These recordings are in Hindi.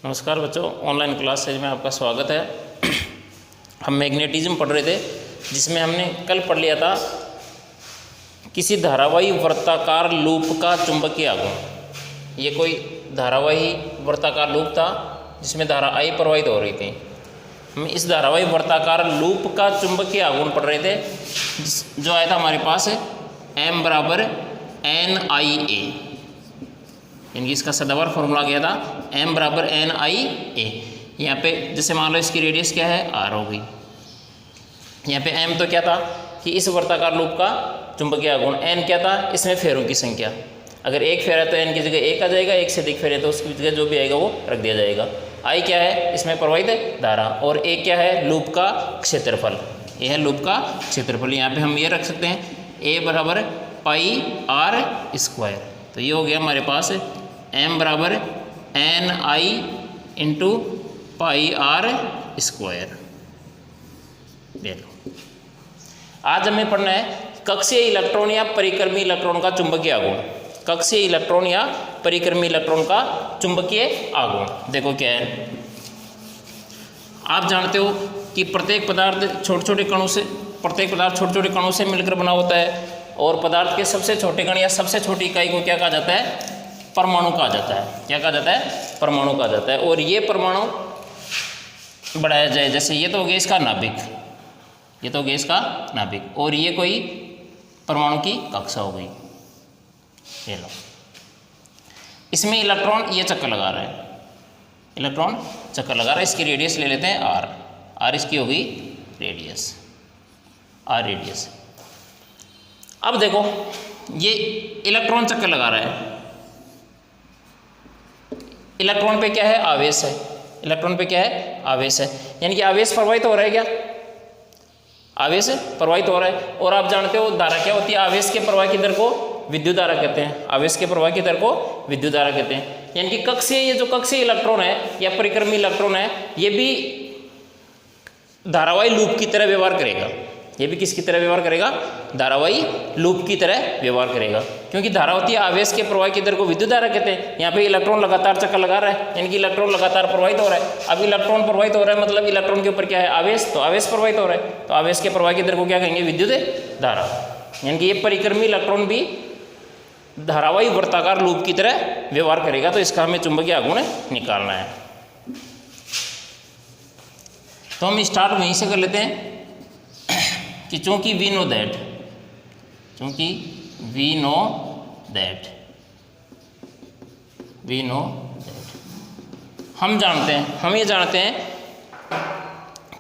नमस्कार बच्चों, ऑनलाइन क्लास में आपका स्वागत है। हम मैग्नेटिज्म पढ़ रहे थे, जिसमें हमने कल पढ़ लिया था किसी धारावाही वर्ताकार लूप का चुंबकीय आघूर्ण। ये कोई धारावाही वर्ताकार लूप था जिसमें धारा I प्रवाहित हो रही थी। हम इस धारावाही वर्ताकार लूप का चुंबकीय आघूर्ण पढ़ रहे थे, जो आया था हमारे पास M बराबर NIA, यानी इसका सदावर फॉर्मूला गया था M बराबर NIA। यहाँ पे जैसे मान लो इसकी रेडियस क्या है, R हो गई। यहाँ पे M तो क्या था कि इस वर्ताकार लूप का चुंबकीय आघूर्ण, N क्या था, इसमें फेरों की संख्या। अगर एक फेरा है तो N की जगह एक आ जाएगा, एक से अधिक फेरे तो उसकी जगह जो भी आएगा वो रख दिया जाएगा। I क्या है, इसमें प्रवाहित धारा, और A क्या है, लूप का क्षेत्रफल। ये है लूप का क्षेत्रफल। यहाँ पे हम ये रख सकते हैं A बराबर पाई R स्क्वायर। तो ये हो गया हमारे पास M बराबर NI into pi R square. देख लो, आज हमें पढ़ना है कक्षीय इलेक्ट्रॉन या परिक्रमी इलेक्ट्रॉन का चुंबकीय आघूर्ण। कक्षीय इलेक्ट्रॉन या परिक्रमी इलेक्ट्रॉन का चुंबकीय आघूर्ण देखो क्या है। आप जानते हो कि प्रत्येक पदार्थ छोटे छोटे कणों से मिलकर बना होता है, और पदार्थ के सबसे छोटे कण या सबसे छोटी इकाई को क्या कहा जाता है, परमाणु कहा जाता है। क्या कहा जाता है, परमाणु कहा जाता है। और ये परमाणु बढ़ाया जाए, जैसे ये तो हो गया इसका नाभिक, ये तो हो गया इसका नाभिक, और ये कोई परमाणु की कक्षा हो गई। ये लो, इसमें इलेक्ट्रॉन ये चक्कर लगा रहा है, इलेक्ट्रॉन चक्कर लगा रहा है। इसकी रेडियस ले लेते हैं R इसकी हो गई रेडियस, R रेडियस। अब देखो ये इलेक्ट्रॉन चक्कर लगा रहा है, इलेक्ट्रॉन पे क्या है, आवेश है। इलेक्ट्रॉन पे क्या है, आवेश है, यानी कि आवेश प्रवाहित हो रहा है। क्या आवेश प्रवाहित हो रहा है। और आप जानते हो धारा क्या होती है, आवेश के प्रवाह की दर को विद्युत धारा कहते हैं। आवेश के प्रवाह की दर को विद्युत धारा कहते हैं। यानी कि कक्षीय, ये जो कक्षीय इलेक्ट्रॉन है या परिक्रमी इलेक्ट्रॉन है, ये भी धारावाही लूप की तरह व्यवहार करेगा। ये भी किसकी तरह व्यवहार करेगा, धारावाही लूप की तरह व्यवहार करेगा, क्योंकि धारा होती है आवेश के प्रवाह की दर को विद्युत धारा कहते हैं। यहाँ पे इलेक्ट्रॉन लगातार चक्कर लगा रहा है, यानी कि इलेक्ट्रॉन लगातार प्रवाहित हो रहा है। अब इलेक्ट्रॉन प्रवाहित हो रहा है मतलब इलेक्ट्रॉन के ऊपर क्या है, आवेश, तो आवेश प्रवाहित हो रहा है, तो आवेश के प्रवाह की दर को क्या कहेंगे, विद्युत धारा। यानी कि ये परिक्रमी इलेक्ट्रॉन भी धारावाही वर्ताकार लूप की तरह व्यवहार करेगा। तो इसका हमें चुंबकीय आघूर्ण निकालना है। तो हम स्टार्ट वहीं से कर लेते हैं कि चूंकि वी नो दैट हम ये जानते हैं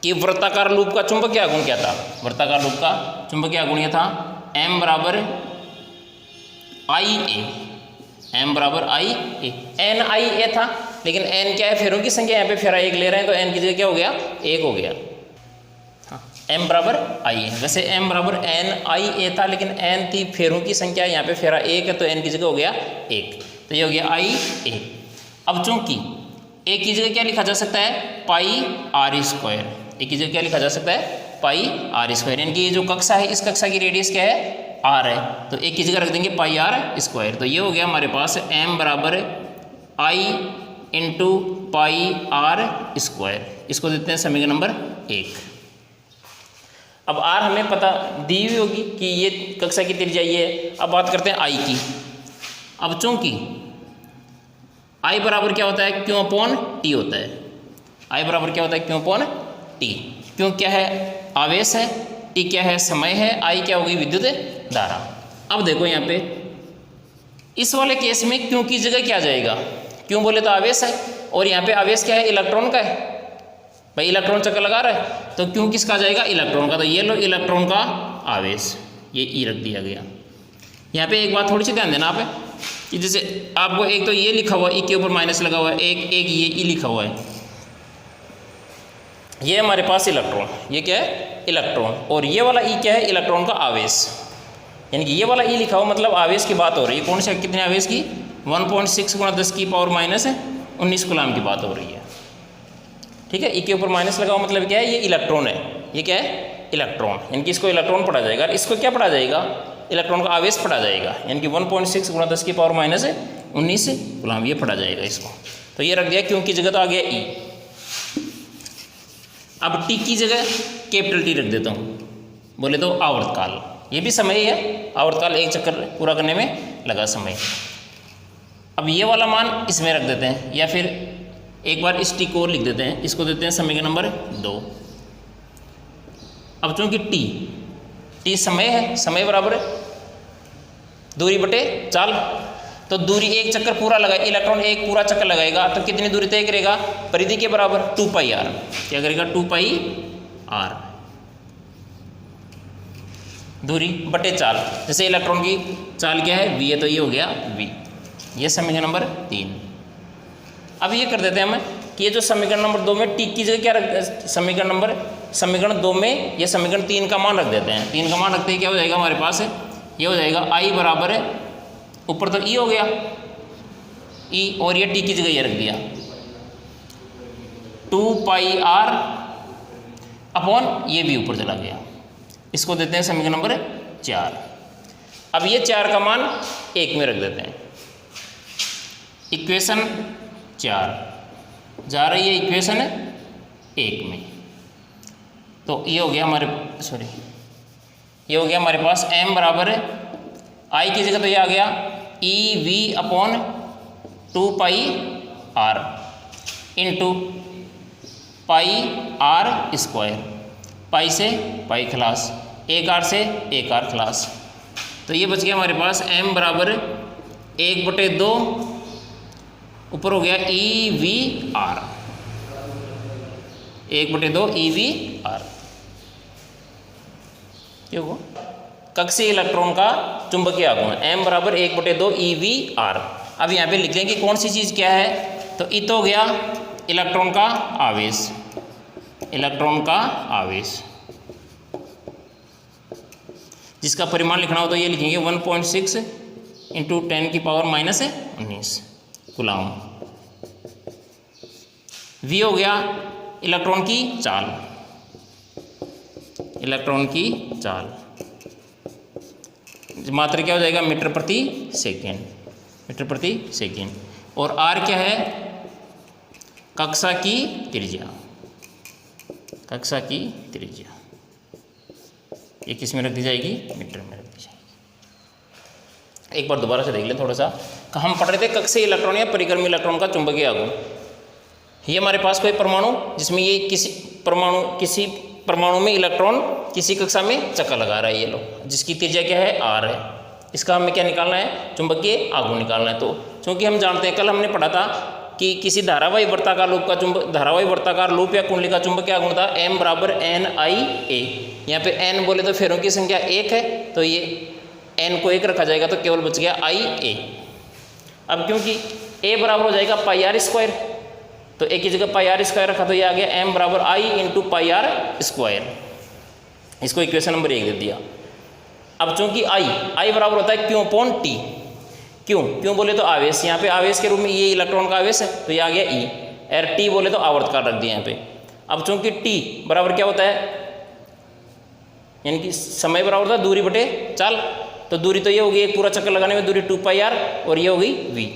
कि वृत्ताकार लूप का चुंबकीय आघूर्ण क्या था। वृत्ताकार लूप का चुंबकीय आघूर्ण ये था M बराबर IA, M बराबर IA। NIA था, लेकिन N क्या है, फेरों की संख्या, यहाँ पे फेरा एक ले रहे हैं तो N की जगह क्या हो गया, एक हो गया। M बराबर IA, वैसे M बराबर NIA था, लेकिन N थी फेरों की संख्या, यहाँ पे फेरा एक है तो N की जगह हो गया एक, तो ये हो गया IA। अब चूंकि A की जगह क्या लिखा जा सकता है, पाई R स्क्वायर। A की जगह क्या लिखा जा सकता है, पाई R स्क्वायर, यानी कि ये जो कक्षा है, इस कक्षा की रेडियस क्या है, R है, तो A की जगह रख देंगे पाई R स्क्वायर। तो ये हो गया हमारे पास M बराबर I into pi R square. इसको देते हैं समीकरण नंबर 1। अब R हमें पता दी हुई होगी कि ये कक्षा की त्रिज्या ये है। अब बात करते हैं I की। अब चूंकि I बराबर क्या होता है, Q अपॉन T होता है। I बराबर क्या होता है, Q अपॉन T। Q क्या है, आवेश है, T क्या है, समय है, I क्या होगी, विद्युत धारा। अब देखो यहाँ पे इस वाले केस में Q की जगह क्या जाएगा, Q बोले तो आवेश है, और यहाँ पे आवेश क्या है, इलेक्ट्रॉन का है। भाई इलेक्ट्रॉन चक्कर लगा रहा है तो Q किसका जाएगा, इलेक्ट्रॉन का। तो ये लो इलेक्ट्रॉन का आवेश, ये E रख दिया गया। यहाँ पे एक बात थोड़ी सी ध्यान देना आप, कि जैसे आपको एक तो ये लिखा हुआ है, E के ऊपर माइनस लगा हुआ है, एक ये E लिखा हुआ है, ये हमारे पास इलेक्ट्रॉन, ये क्या है, इलेक्ट्रॉन, और ये वाला E क्या है, इलेक्ट्रॉन का आवेश। यानी कि ये वाला E लिखा हुआ मतलब आवेश की बात हो रही है। कौन सा, कितने आवेश की, 1.6 × 10⁻⁻19 कूलम की बात हो रही है। ठीक है, E के ऊपर माइनस लगा हुआ मतलब क्या है, ये इलेक्ट्रॉन है। ये क्या है, इलेक्ट्रॉन, यानी कि इसको इलेक्ट्रॉन पढ़ा जाएगा। इसको क्या पढ़ा जाएगा, इलेक्ट्रॉन का आवेश पढ़ा जाएगा, यानी कि 1.6 × 10⁻⁻19 कूलम ये पढ़ा जाएगा इसको। तो ये रख दिया, क्यों की जगह तो आ गया ई। अब टी की जगह कैपिटल टी रख देता हूँ, बोले तो आवर्तकाल, ये भी समय ही है, आवर्तकाल एक चक्कर पूरा करने में लगा समय। अब ये वाला मान इसमें रख देते हैं, या फिर एक बार इस टी को और लिख देते हैं, इसको देते हैं समीकरण नंबर 2। अब चूंकि टी समय है, समय बराबर है दूरी बटे चाल, तो दूरी एक चक्कर पूरा लगा, इलेक्ट्रॉन एक पूरा चक्कर लगाएगा तो कितनी दूरी तय करेगा, परिधि के बराबर 2 पाई आर। क्या करेगा, 2 पाई आर दूरी बटे चाल। जैसे इलेक्ट्रॉन की चाल क्या है, v है, तो ये हो गया v। ये समीकरण नंबर 3। अब ये कर देते हैं हम कि ये जो समीकरण नंबर 2 में टी की जगह क्या रख, समीकरण 2 में ये समीकरण 3 का मान रख देते हैं। 3 का मान रखते ही क्या हो जाएगा हमारे पास, ये हो जाएगा I बराबर है, ऊपर तो E हो गया E, और ये टी की जगह ये रख दिया 2 पाई आर अपॉन ये भी ऊपर चला गया। इसको देते हैं समीकरण नंबर 4। अब ये 4 का मान 1 में रख देते हैं, इक्वेशन 4 जा रही है इक्वेशन 1 में। तो ये हो गया हमारे, ये हो गया हमारे पास m बराबर है I की जगह तो ये आ गया ई V upon 2 pi r into pi r square, pi से पाई खलास, एक आर से एक आर खलास। तो ये बच गया हमारे पास m बराबर 1/2 ऊपर हो गया ई v r, 1/2 e v r. क्यों वो कक्षीय इलेक्ट्रॉन का चुंबकीय आघूर्ण m बराबर 1/2 ई वी आर। अब यहाँ पे लिख देंगे कौन सी चीज़ क्या है, तो इत हो गया इलेक्ट्रॉन का आवेश, इलेक्ट्रॉन का आवेश जिसका परिमाण लिखना हो तो ये लिखेंगे 1.6 इंटू 10⁻⁻19 कूलाम। v हो गया इलेक्ट्रॉन की चाल, इलेक्ट्रॉन की चाल मात्रा क्या हो जाएगा, मीटर प्रति सेकेंड, मीटर प्रति सेकेंड। और r क्या है, कक्षा की त्रिज्या, कक्षा की त्रिज्या। ये किस में रख दी जाएगी, मीटर में रख दी जाएगी। एक बार दोबारा से देख लें थोड़ा सा। हम पढ़ रहे थे कक्षीय इलेक्ट्रॉन या परिक्रमी इलेक्ट्रॉन का चुंबकीय आघूर्ण। ये हमारे पास कोई परमाणु जिसमें ये किसी परमाणु में इलेक्ट्रॉन किसी कक्षा में चक्कर लगा रहा है, ये लो, जिसकी त्रिज्या क्या है, r है। इसका हमें क्या निकालना है, चुंबकीय आघूर्ण निकालना है। तो क्योंकि हम जानते हैं, कल हमने पढ़ा था कि किसी धारावाही वर्ताकार लूप का धारावाही वर्ताकार लूप या कुंडली का चुंबकीय आघूर्ण था m बराबर NIA। यहाँ पे n बोले तो फेरों की संख्या 1 है, तो ये n को 1 रखा जाएगा तो केवल बच गया IA। अब क्योंकि a बराबर हो जाएगा पाई आर स्क्वायर, तो एक ही जगह पाई आर स्क्वायर रखा तो ये आ गया m बराबर I into pi r square. इसको इक्वेशन नंबर 1 दे दिया। अब चूंकि I बराबर होता है क्यों अपॉन टी, क्यों बोले तो आवेश, यहाँ पे आवेश के रूप में ये इलेक्ट्रॉन का आवेश है तो ये आ गया E, और टी बोले तो आवर्तकाल रख दिया यहाँ पे। अब चूंकि टी बराबर क्या होता है, यानी कि समय बराबर होता है दूरी बटे चाल, तो दूरी तो ये होगी एक पूरा चक्कर लगाने में दूरी 2 पाई आर, और ये होगी v।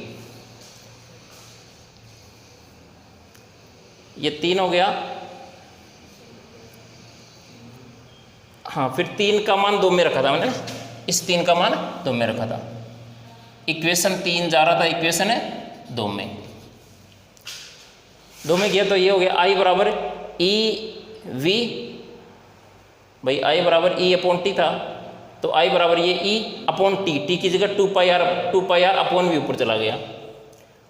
ये 3 हो गया, हाँ फिर 3 का मान 2 में रखा था मैंने, इस 3 का मान 2 में रखा था। इक्वेशन 3 जा रहा था इक्वेशन 2 में, 2 में गया तो ये हो गया I बराबर ई वी, भाई I बराबर E अपॉन टी था, तो I बराबर ये E अपॉन टी की जगह 2 पाई आर अपॉन वी ऊपर चला गया।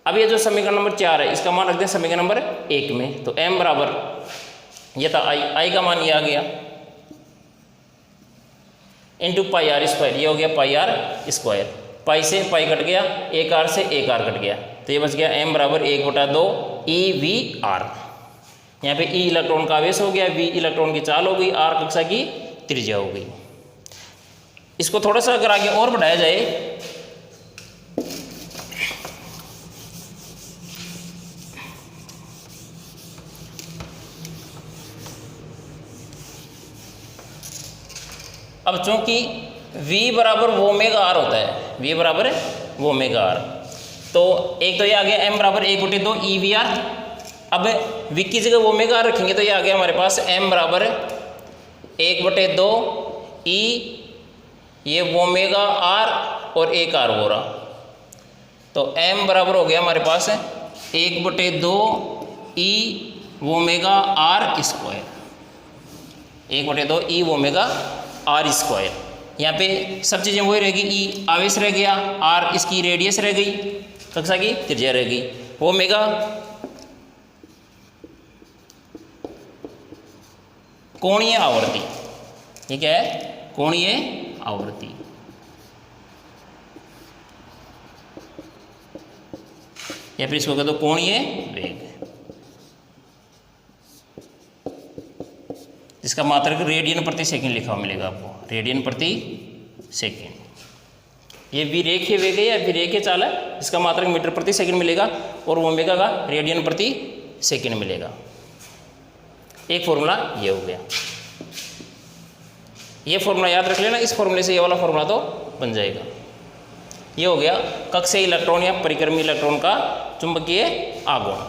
अब ये जो समीकरण नंबर 4 है इसका मान रख दें समीकरण नंबर 1 में, तो m बराबर ये था I का मान ये आ गया इंटू पाई आर स्क्वायर, ये हो गया पाई आर स्क्वायर, पाई से पाई कट गया, एक आर से एक आर कट गया, तो ये बच गया m बराबर 1/2 ई वी आर। यहाँ पे E इलेक्ट्रॉन का आवेश हो गया, V इलेक्ट्रॉन की चाल हो गई, R कक्षा की त्रिज्या हो गई। इसको थोड़ा सा अगर आगे और बढ़ाया जाए, अब चूंकि V बराबर ओमेगा आर होता है, V बराबर ओमेगा आर, तो एक तो ये आ गया m बराबर 1/2 EVR। अब v की जगह ओमेगा रखेंगे तो ये आ गया हमारे पास m बराबर 1/2 E, ये ओमेगा R और एक R हो रहा, तो m बराबर हो गया हमारे पास 1/2 E omega R square, 1/2 E omega R square. यहाँ पे सब चीज़ें वही रहेगी, E आवेश रह गया, R इसकी रेडियस रह गई, कक्षा की त्रिज्या रह गई, ओमेगा कोणीय आवर्ती, ये क्या है, कोणीय आवर्ती। या फिर इसको कह दो कोणीय वेग, जिसका मात्रक रेडियन प्रति सेकंड लिखा हुआ मिलेगा आपको, रेडियन प्रति सेकंड। ये विरेखीय वेग है या विरेखीय चाल है, इसका मात्रक मीटर प्रति सेकंड मिलेगा और ओमेगा का रेडियन प्रति सेकंड मिलेगा। एक फॉर्मूला ये हो गया, ये फॉर्मूला याद रख लेना, इस फॉर्मूले से ये वाला फॉर्मूला तो बन जाएगा। ये हो गया कक्षीय इलेक्ट्रॉन या परिक्रमी इलेक्ट्रॉन का चुंबकीय आघूर्ण।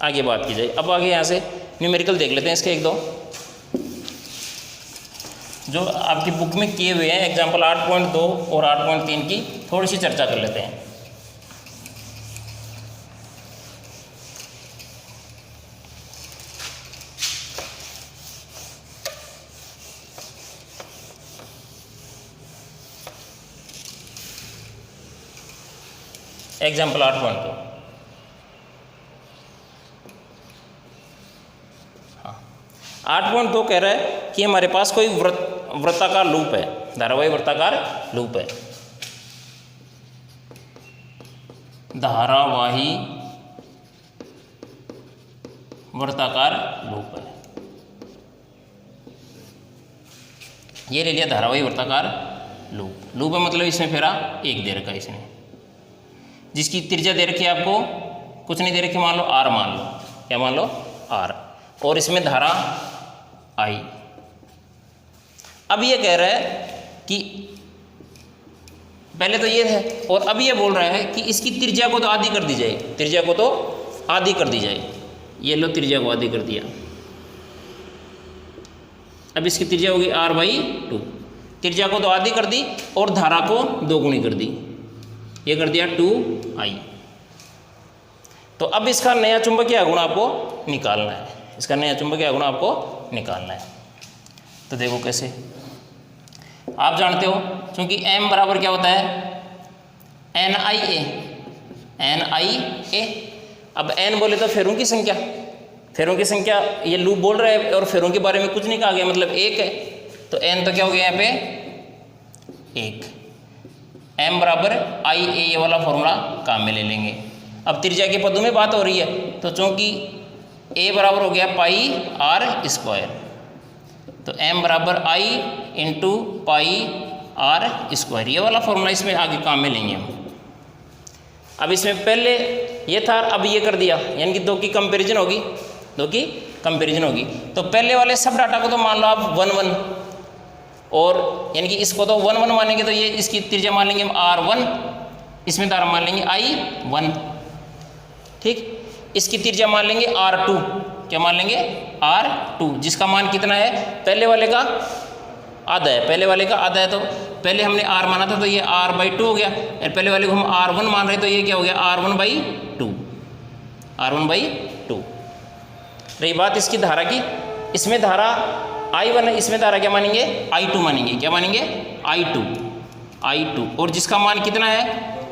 आगे बात की जाए, अब आगे यहाँ से न्यूमेरिकल देख लेते हैं इसके एक दो जो आपकी बुक में किए हुए हैं। एग्जाम्पल 8.2 और 8.3 की थोड़ी सी चर्चा कर लेते हैं। एग्जाम्पल 8.2, हाँ 8.2 कह रहा है कि हमारे पास कोई वृत्ताकार लूप है, धारावाही वृत्ताकार लूप है, धारावाही वृत्ताकार लूप है। ये ले लिया धारावाही वृत्ताकार लूप। लूप है मतलब इसमें फेरा एक दे रखा है इसने, जिसकी त्रिज्या दे रखी है आपको, कुछ नहीं दे रखी, मान लो R, मान लो क्या, मान लो R, और इसमें धारा I। अब ये कह रहा है कि पहले तो ये है और अब ये बोल रहा है कि इसकी त्रिज्या को तो आधी कर दी जाए, त्रिज्या को तो आधी कर दी जाए। ये लो त्रिज्या को आधी कर दिया, अब इसकी त्रिज्या होगी R/2, त्रिज्या को तो आधी कर दी और धारा को दोगुनी कर दी, ये कर दिया 2I। तो अब इसका नया चुंबकीय आघूर्ण आपको निकालना है, इसका नया चुंबकीय आघूर्ण आपको निकालना है। तो देखो कैसे, आप जानते हो क्योंकि m बराबर क्या होता है, NIA, NIA। अब n बोले तो फेरों की संख्या, फेरों की संख्या ये लूप बोल रहा है और फेरों के बारे में कुछ नहीं कहा गया, मतलब एक है, तो n तो क्या हो गया यहाँ पे एक, m बराबर IA, ये वाला फॉर्मूला काम में ले लेंगे। अब त्रिज्या के पदों में बात हो रही है, तो चूंकि a बराबर हो गया पाई R स्क्वायर, तो m बराबर I into pi R square, ये वाला फॉर्मूला इसमें आगे काम में लेंगे हम। अब इसमें पहले ये था, अब ये कर दिया, यानी कि दो की कंपैरिजन होगी, दो की कंपैरिजन होगी। तो पहले वाले सब डाटा को तो मान लो आप 1 और यानी कि इसको तो 1 मानेंगे, तो ये इसकी त्रिज्या मान लेंगे हम R1, इसमें धारा मान लेंगे I1, ठीक। इसकी त्रिज्या मान लेंगे R2, क्या मान लेंगे R2, जिसका मान कितना है, पहले वाले का आधा है, पहले वाले का आधा है, तो पहले हमने R माना था तो ये R/2 हो गया, और पहले वाले को हम R1 मान रहे तो ये क्या हो गया R1/2, R1/2। रही बात इसकी धारा की, इसमें धारा I1 है, इसमें धारा क्या मानेंगे I2 मानेंगे, क्या मानेंगे I2, और जिसका मान कितना है,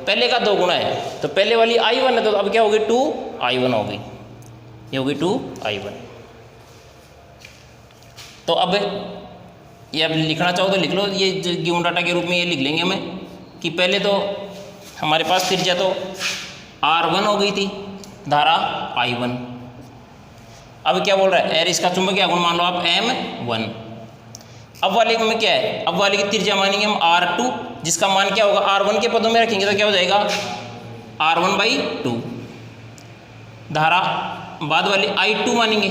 पहले का 2 गुना है, तो पहले वाली I1 है, तो अब क्या होगी 2I1 होगी, ये होगी 2I1। तो अब ये अब लिखना चाहो तो लिख लो, ये गिवन डाटा के रूप में ये लिख लेंगे हमें कि पहले तो हमारे पास त्रिज्या तो R1 हो गई थी, धारा I1। अब क्या बोल रहा है, एर इसका चुंबकीय आघूर्ण मान लो आप M1। अब वाले में क्या है, अब वाले की त्रिज्या मानेंगे हम R2, जिसका मान क्या होगा, R1 के पदों में रखेंगे तो क्या हो जाएगा R1/2। धारा बाद वाली I2 मानेंगे,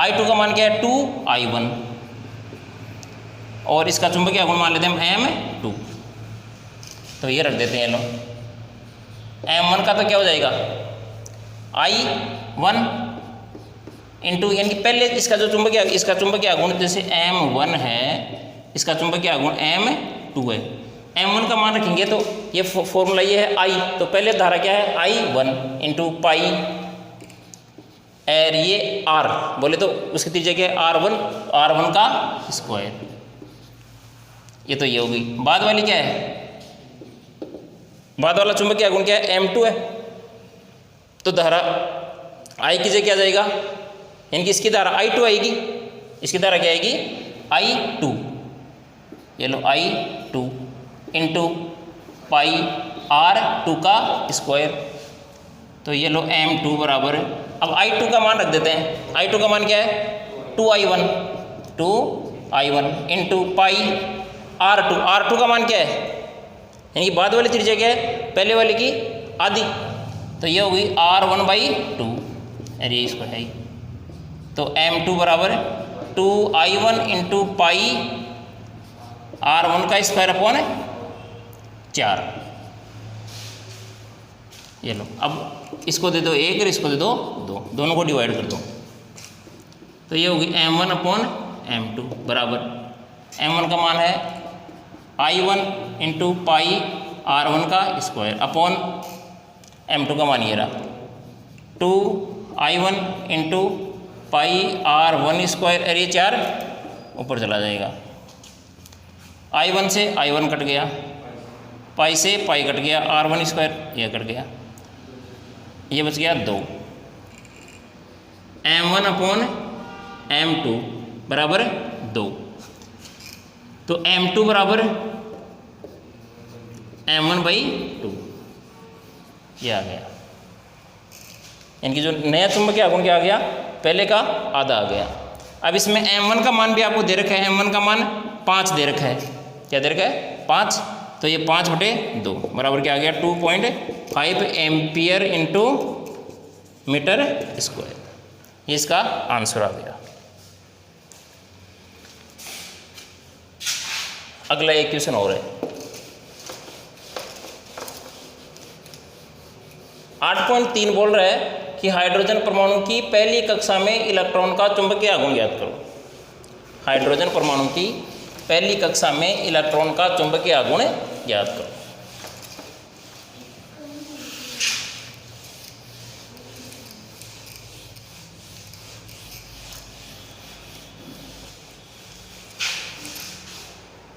I2 का मान क्या है 2I1, और इसका चुंबकीय आघूर्ण मान लेते हैं हम M2। तो ये रख देते हैं, लो M1 का तो क्या हो जाएगा I1 इंटू, यानी कि पहले इसका जो चुंबकीय आघूर्ण जैसे M1 है, इसका चुंबकीय आघूर्ण M2 है। M1 का मान रखेंगे तो ये फॉर्मूला ये है I, तो पहले धारा क्या है I1 इंटू पाई और ये R बोले तो उसकी त्रिज्या क्या है R1 का स्क्वायर। ये तो ये हो गई। बाद वाली क्या है, बाद वाला चुंबकीय आघूर्ण क्या है M2 है, तो धारा I की जगह क्या जाएगा, यानी कि इसकी धारा I2 आएगी, इसकी धारा क्या आएगी I2, ये लो I2 इंटू पाई R2 का स्क्वायर, तो ये लो M2 बराबर, अब I2 का मान रख देते हैं, I2 का मान क्या है 2I1 इंटू पाई R2 का मान क्या है, यानी बाद वाली त्रिज्या क्या है पहले वाले की आधी, तो ये हो गई R1/2, अरे इसको है ही, तो M2 बराबर 2I1 इंटू पाई R1 का स्क्वायर अपॉन 4। ये लो, अब इसको दे दो 1 और इसको दे दो 2, दोनों को डिवाइड कर दो, तो ये होगी M1 अपॉन M2 बराबर, M1 का मान है I1 इंटू पाई R1 का स्क्वायर अपॉन M2 का मान ये रहा 2I1 into pi R1 square, अरे ये 4 ऊपर चला जाएगा, I1 से I1 कट गया, पाई से पाई कट गया, R1 स्क्वायर यह कट गया, ये बच गया 2, M1 अपॉन M2 बराबर 2, तो M2 बराबर M1/2, ये आ गया, यानी कि जो नया चुंबकीय आघूर्ण क्या आ गया पहले का आधा आ गया। अब इसमें M1 का मान भी आपको दे रखा है, M1 का मान 5 दे रखा है, क्या दे रखा है 5, तो ये 5/2 बराबर क्या आ गया 2.5 एम्पियर इंटू मीटर स्क्वायर, ये इसका आंसर आ गया। अगला एक क्वेश्चन और है, 8.3 बोल रहा है कि हाइड्रोजन परमाणु की पहली कक्षा में इलेक्ट्रॉन का चुंबकीय आघूर्ण ज्ञात करो। हाइड्रोजन परमाणु की पहली कक्षा में इलेक्ट्रॉन का चुंबकीय आघूर्ण ज्ञात करो।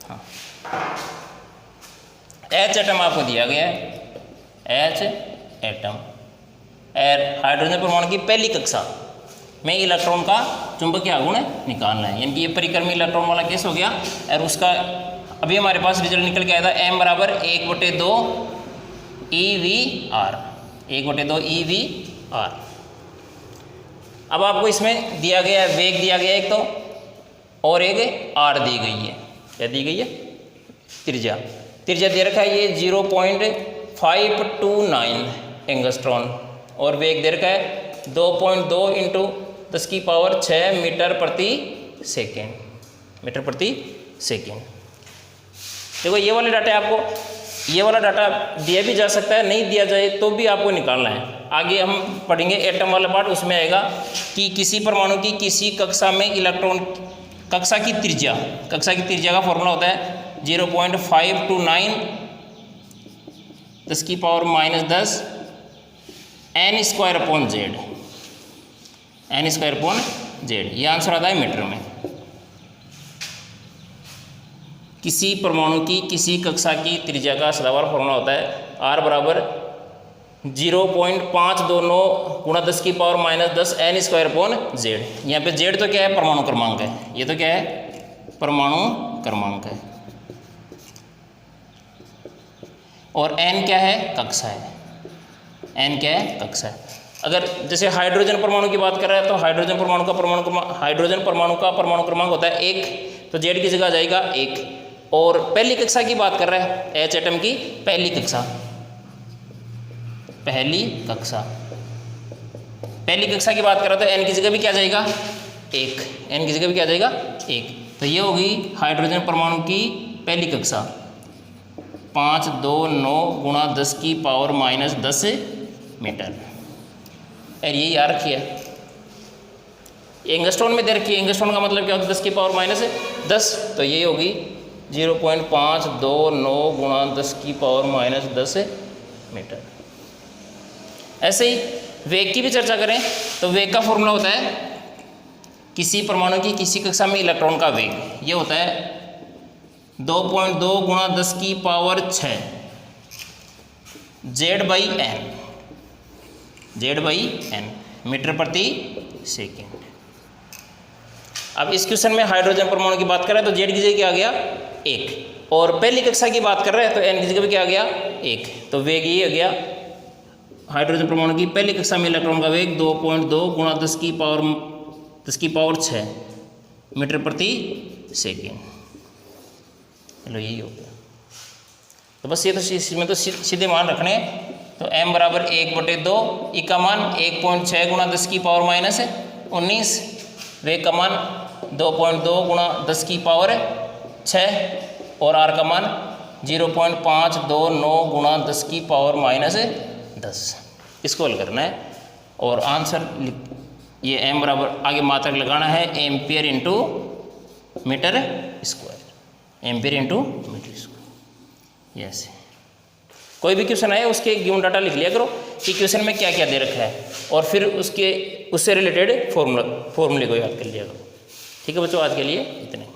हाँ, H एटम आपको दिया गया है, H एटम और हाइड्रोजन परमाणु की पहली कक्षा में इलेक्ट्रॉन का चुंबकीय आघूर्ण निकालना है, यानी कि ये परिक्रमी इलेक्ट्रॉन वाला केस हो गया। और उसका अभी हमारे पास रिजल्ट निकल के आया था M बराबर 1/2 EVR, 1/2 EVR। अब आपको इसमें दिया गया है वेग दिया गया एक तो, और एक R दी गई है, क्या दी गई है त्रिज्या दे रखा है ये 0.529 एंगस्ट्रॉन, और वेग दे रखा है 2.2 इंटू 10⁶ मीटर प्रति सेकेंड। देखो ये वाले डाटा आपको, ये वाला डाटा दिया भी जा सकता है, नहीं दिया जाए तो भी आपको निकालना है। आगे हम पढ़ेंगे एटम वाला पार्ट, उसमें आएगा कि किसी परमाणु की किसी कक्षा में इलेक्ट्रॉन, कक्षा की त्रिज्या का फॉर्मूला होता है 0.529 10⁻⁻10 n² ये आंसर आता है मीटर में। किसी परमाणु की किसी कक्षा की त्रिज्या का सदाबहार फॉर्मूला होता है R बराबर 0.529 गुणा 10⁻⁻10 n²/z। यहाँ पे z तो क्या है परमाणु क्रमांक है, ये तो क्या है परमाणु क्रमांक है, और n क्या है कक्षा है, n क्या है कक्षा है। अगर जैसे हाइड्रोजन परमाणु की बात कर रहे हैं तो हाइड्रोजन परमाणु का परमाणु क्रमांक होता है 1, तो z की जगह आ जाएगा 1। और पहली कक्षा की बात कर रहे हैं H एटम की पहली कक्षा की बात कर रहे हैं तो n की जगह भी क्या जाएगा 1, तो ये होगी हाइड्रोजन परमाणु की पहली कक्षा। 529 गुणा 10 की पावर माइनस 10 मीटर। और ये याद रखिए एंगस्ट्रॉन में दे रखी है। एंगस्ट्रॉन का मतलब क्या होता है? 10 की पावर माइनस 10। तो ये होगी 0.529 गुणा 10 की पावर माइनस 10 मीटर। ऐसे ही वेग की भी चर्चा करें तो वेग का फॉर्मूला होता है किसी परमाणु की किसी कक्षा में इलेक्ट्रॉन का वेग, ये होता है 2.2 गुणा 10 की पावर 6 Z/n मीटर प्रति सेकेंड। अब इस क्वेश्चन में हाइड्रोजन परमाणु की बात करें तो Z की जगह क्या आ गया 1, और पहली कक्षा की बात कर रहे हैं तो N की जगह क्या आ गया 1। तो वेग ये हो गया हाइड्रोजन परमाणु की पहली कक्षा में इलेक्ट्रॉन का वेग 2.2 गुणा 10 की पावर 6 मीटर प्रति सेकेंड। चलो यही हो गया। तो बस ये तो इसमें तो सीधे मान रखने। तो m बराबर 1/2, ई का मान 1.6 गुणा 10 की पावर माइनस 19, वेग का मान 2.2 गुणा 10 की पावर 6 और r का मान 0.529 गुणा 10 की पावर माइनस 10। इसको हल करना है और आंसर ये m बराबर आगे मात्रक लगाना है ampere into metre square, ampere into metre square. Yes, कोई भी क्वेश्चन आए उसके गिवन डाटा लिख लिया करो कि क्वेश्चन में क्या क्या दे रखा है और फिर उससे रिलेटेड फॉर्मूले को याद कर लिया करो। ठीक है बच्चों, आज के लिए इतने।